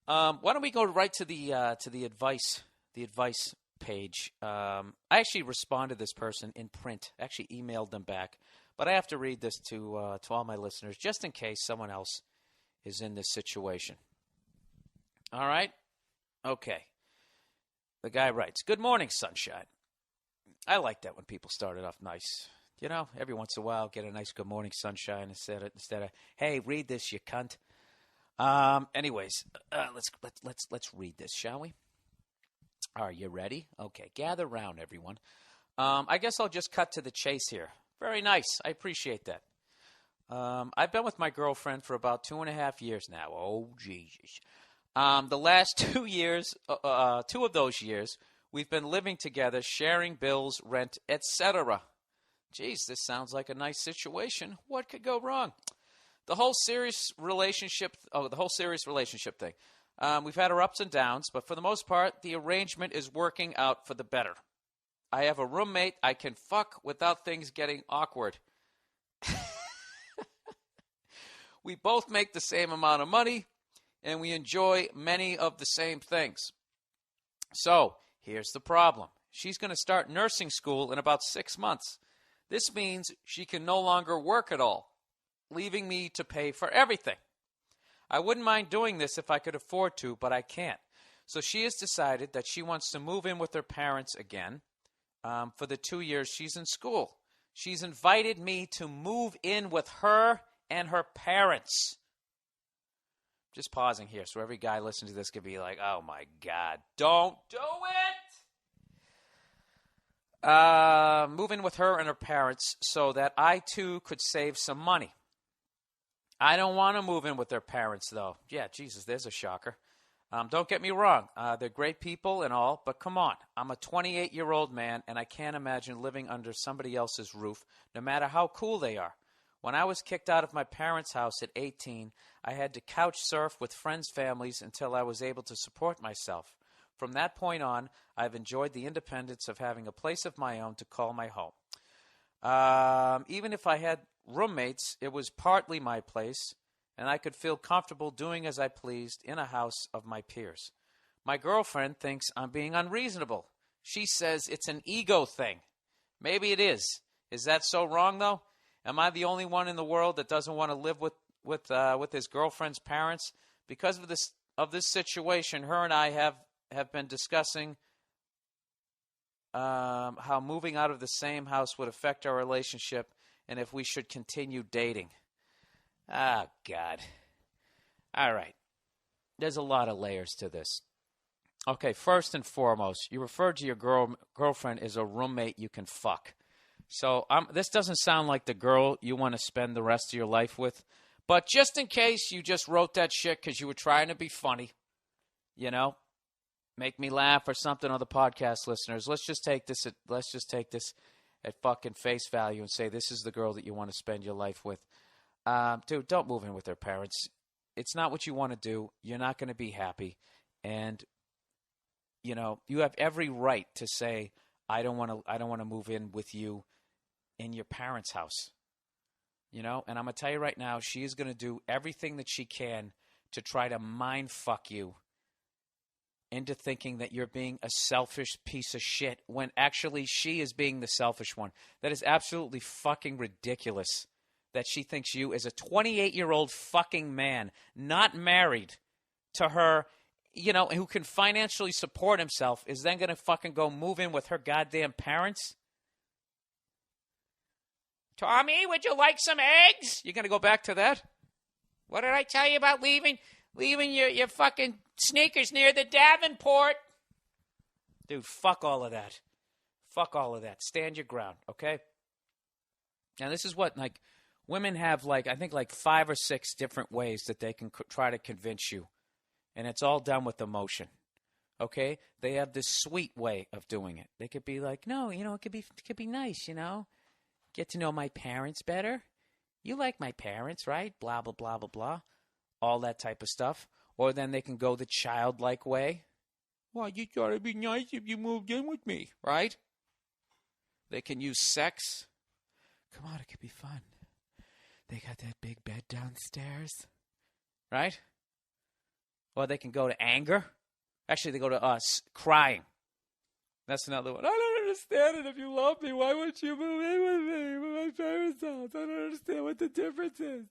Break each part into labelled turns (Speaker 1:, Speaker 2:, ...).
Speaker 1: Why don't we go right to the advice page? I actually responded to this person in print. Actually emailed them back, but I have to read this to all my listeners just in case someone else is in this situation. All right? Okay. The guy writes, "Good morning, sunshine." I like that when people start it off nice. You know, every once in a while, get a nice "good morning, sunshine" instead of "Hey, read this, you cunt." Anyways, let's read this, shall we? Are you ready? Okay, gather round, everyone. I guess I'll just cut to the chase here. Very nice. I appreciate that. I've been with my girlfriend for about 2.5 years now. Oh, Jesus. The last 2 years, 2 of those years, we've been living together, sharing bills, rent, etc. Geez, this sounds like a nice situation. What could go wrong? The whole serious relationship thing. We've had our ups and downs, but for the most part, the arrangement is working out for the better. I have a roommate I can fuck without things getting awkward. We both make the same amount of money, and we enjoy many of the same things. So, here's the problem. She's going to start nursing school in about 6 months. This means she can no longer work at all, leaving me to pay for everything. I wouldn't mind doing this if I could afford to, but I can't. So she has decided that she wants to move in with her parents again for the 2 years she's in school. She's invited me to move in with her and her parents. Just pausing here so every guy listening to this could be like, oh my God, don't do it! Move in with her and her parents so that I too could save some money. I don't want to move in with their parents, though. Yeah, Jesus, there's a shocker. Don't get me wrong. They're great people and all, but come on. I'm a 28-year-old man, and I can't imagine living under somebody else's roof, no matter how cool they are. When I was kicked out of my parents' house at 18, I had to couch surf with friends' families until I was able to support myself. From that point on, I've enjoyed the independence of having a place of my own to call my home. Even if I had roommates, it was partly my place, and I could feel comfortable doing as I pleased in a house of my peers. My girlfriend thinks I'm being unreasonable. She says it's an ego thing. Maybe it is. Is that so wrong, though? Am I the only one in the world that doesn't want to live with his girlfriend's parents? Because of this situation, her and I have been discussing how moving out of the same house would affect our relationship and if we should continue dating. Oh, God. All right. There's a lot of layers to this. Okay, first and foremost, you referred to your girlfriend as a roommate you can fuck. So this doesn't sound like the girl you want to spend the rest of your life with. But just in case you just wrote that shit because you were trying to be funny, you know, make me laugh or something on the podcast listeners, let's just take this at fucking face value and say this is the girl that you want to spend your life with. Dude, don't move in with their parents. It's not what you want to do. You're not going to be happy. And, you know, you have every right to say, I don't want to move in with you in your parents' house. You know, and I'm going to tell you right now, she is going to do everything that she can to try to mind fuck you into thinking that you're being a selfish piece of shit when actually she is being the selfish one. That is absolutely fucking ridiculous that she thinks you as a 28-year-old fucking man, not married to her, you know, who can financially support himself, is then going to fucking go move in with her goddamn parents? Tommy, would you like some eggs? You're going to go back to that? What did I tell you about leaving your fucking sneakers near the Davenport? Dude, fuck all of that. Fuck all of that. Stand your ground, okay? Now, this is what, like, women have, like, I think, like 5 or 6 different ways that they can try to convince you. And it's all done with emotion, okay? They have this sweet way of doing it. They could be like, no, you know, it could be nice, you know? Get to know my parents better. You like my parents, right? Blah, blah, blah, blah, blah. All that type of stuff. Or then they can go the childlike way. Well, you thought it'd be nice if you moved in with me, right? They can use sex. Come on, it could be fun. They got that big bed downstairs, right? Or they can go to anger. Actually, they go to crying. That's another one. I don't understand it. If you love me, why wouldn't you move in with me? With my parents' house. I don't understand what the difference is.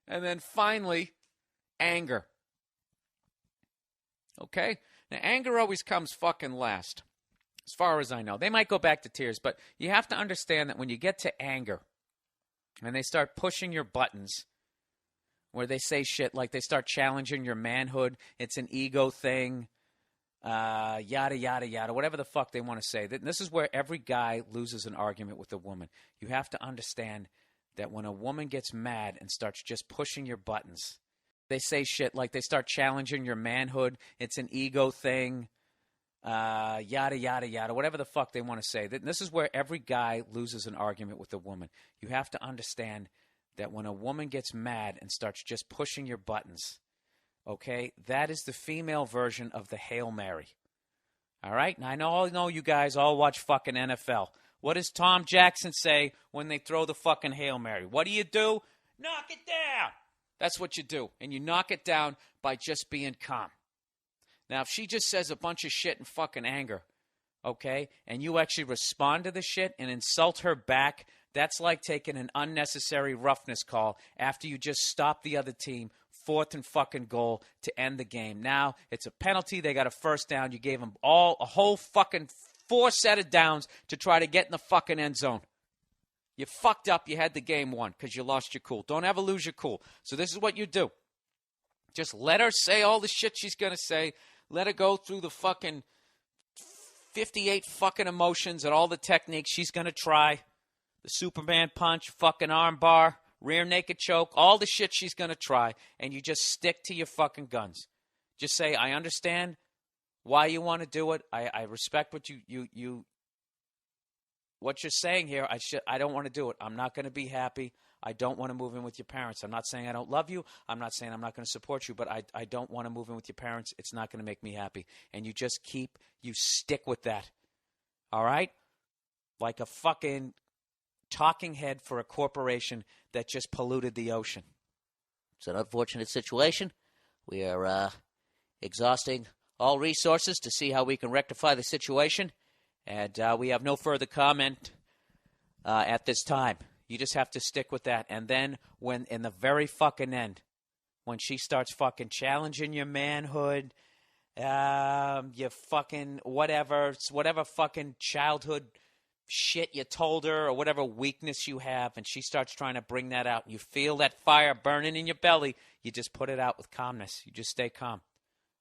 Speaker 1: And then finally, anger. Okay? Now, anger always comes fucking last, as far as I know. They might go back to tears, but you have to understand that when you get to anger and they start pushing your buttons, where they say shit like they start challenging your manhood, it's an ego thing, yada, yada, yada, whatever the fuck they want to say. This is where every guy loses an argument with a woman. You have to understand that when a woman gets mad and starts just pushing your buttons, they say shit like they start challenging your manhood, it's an ego thing, yada, yada, yada, whatever the fuck they want to say. This is where every guy loses an argument with a woman. You have to understand that when a woman gets mad and starts just pushing your buttons, okay, that is the female version of the Hail Mary. All right? Now, I know you guys all watch fucking NFL. What does Tom Jackson say when they throw the fucking Hail Mary? What do? Knock it down. That's what you do. And you knock it down by just being calm. Now, if she just says a bunch of shit in fucking anger, okay, and you actually respond to the shit and insult her back, that's like taking an unnecessary roughness call after you just stopped the other team, 4th and fucking goal to end the game. Now it's a penalty. They got a first down. You gave them a whole fucking 4 set of downs to try to get in the fucking end zone. You fucked up. You had the game won because you lost your cool. Don't ever lose your cool. So this is what you do. Just let her say all the shit she's going to say. Let her go through the fucking 58 fucking emotions and all the techniques she's going to try. The Superman punch, fucking arm bar, rear naked choke, all the shit she's going to try, and you just stick to your fucking guns. Just say, I understand why you want to do it. I respect what what you're saying here. I don't want to do it. I'm not going to be happy. I don't want to move in with your parents. I'm not saying I don't love you. I'm not saying I'm not going to support you, but I don't want to move in with your parents. It's not going to make me happy. And you just you stick with that. All right? Like a fucking talking head for a corporation that just polluted the ocean.
Speaker 2: It's an unfortunate situation. We are exhausting all resources to see how we can rectify the situation, and we have no further comment at this time. You just have to stick with that. And then when in the very fucking end, when she starts fucking challenging your manhood, your fucking whatever fucking childhood shit you told her or whatever weakness you have, and she starts trying to bring that out, and you feel that fire burning in your belly, you just put it out with calmness. You just stay calm,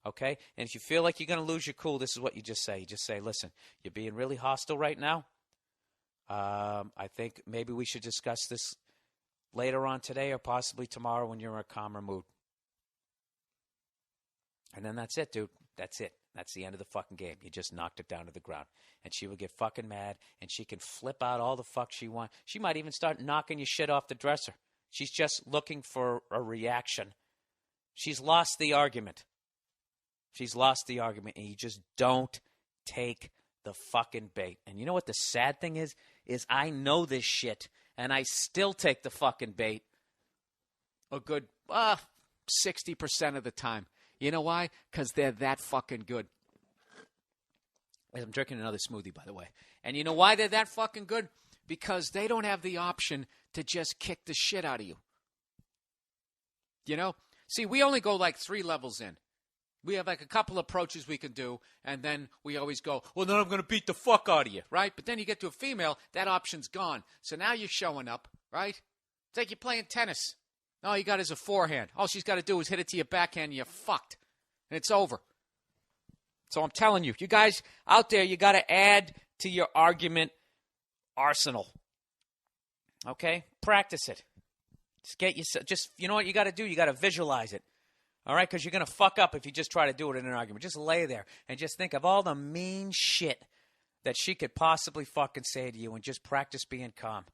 Speaker 2: okay? And if you feel like you're going to lose your cool, this is what you just say. You just say, listen, you're being really hostile right now. I think maybe we should discuss this later on today or possibly tomorrow when you're in a calmer mood. And then that's it, dude. That's it. That's the end of the fucking game. You just knocked it down to the ground. And she would get fucking mad, and she can flip out all the fuck she wants. She might even start knocking your shit off the dresser. She's just looking for a reaction. She's lost the argument. She's lost the argument, and you just don't take the fucking bait. And you know what the sad thing is I know this shit, and I still take the fucking bait a good 60% of the time. You know why? Because they're that fucking good. I'm drinking another smoothie, by the way. And you know why they're that fucking good? Because they don't have the option to just kick the shit out of you. You know? See, we only go like 3 levels in. We have like a couple approaches we can do, and then we always go, well, then I'm going to beat the fuck out of you, right? But then you get to a female, that option's gone. So now you're showing up, right? It's like you're playing tennis. All you got is a forehand. All she's got to do is hit it to your backhand, and you're fucked. And it's over. So I'm telling you, you guys out there, you got to add to your argument arsenal. Okay? Practice it. You know what you got to do? You got to visualize it. All right? Because you're going to fuck up if you just try to do it in an argument. Just lay there and just think of all the mean shit that she could possibly fucking say to you, and just practice being calm.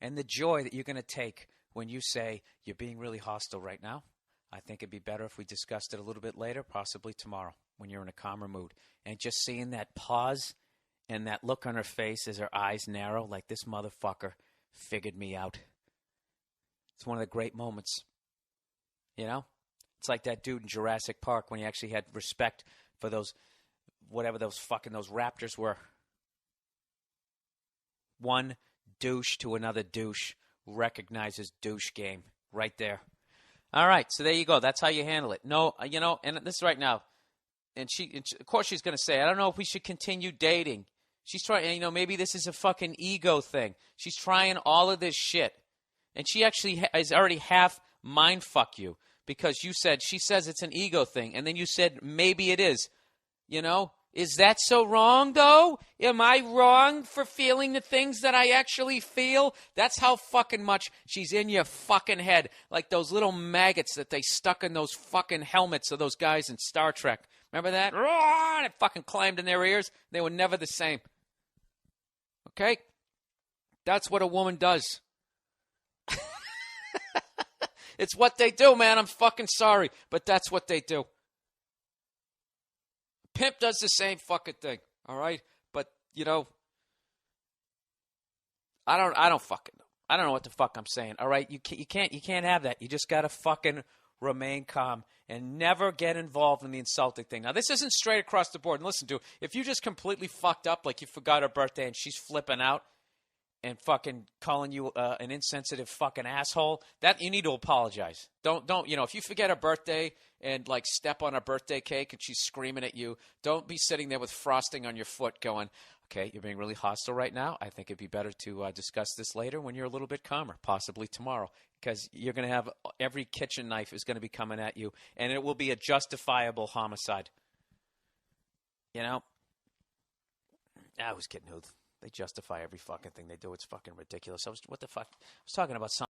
Speaker 2: And the joy that you're going to take when you say you're being really hostile right now. I think it'd be better if we discussed it a little bit later, possibly tomorrow, when you're in a calmer mood. And just seeing that pause and that look on her face as her eyes narrow, like this motherfucker figured me out. It's one of the great moments. You know? It's like that dude in Jurassic Park when he actually had respect for those, whatever those raptors were. One douche to another douche recognizes douche game right there. All right, so there you go. That's how you handle it. No, and this is right now. And of course, she's going to say, I don't know if we should continue dating. She's trying, maybe this is a fucking ego thing. She's trying all of this shit. And she actually is already half mindfuck you because she says it's an ego thing. And then you said, maybe it is. Is that so wrong, though? Am I wrong for feeling the things that I actually feel? That's how fucking much she's in your fucking head. Like those little maggots that they stuck in those fucking helmets of those guys in Star Trek. Remember that? And it fucking climbed in their ears. They were never the same. Okay? That's what a woman does. It's what they do, man. I'm fucking sorry, but that's what they do. Pimp does the same fucking thing, all right? But, I don't fucking know. I don't know what the fuck I'm saying, all right? You can't have that. You just got to fucking remain calm and never get involved in the insulting thing. Now, this isn't straight across the board. And listen, dude, if you just completely fucked up, like you forgot her birthday and she's flipping out and fucking calling you an insensitive fucking asshole, that you need to apologize. Don't if you forget her birthday and like step on her birthday cake and she's screaming at you, don't be sitting there with frosting on your foot going, okay, you're being really hostile right now. I think it'd be better to discuss this later when you're a little bit calmer, possibly tomorrow, because you're going to have every kitchen knife is going to be coming at you, and it will be a justifiable homicide. I was kidding. They justify every fucking thing they do. It's fucking ridiculous. What the fuck? I was talking about something.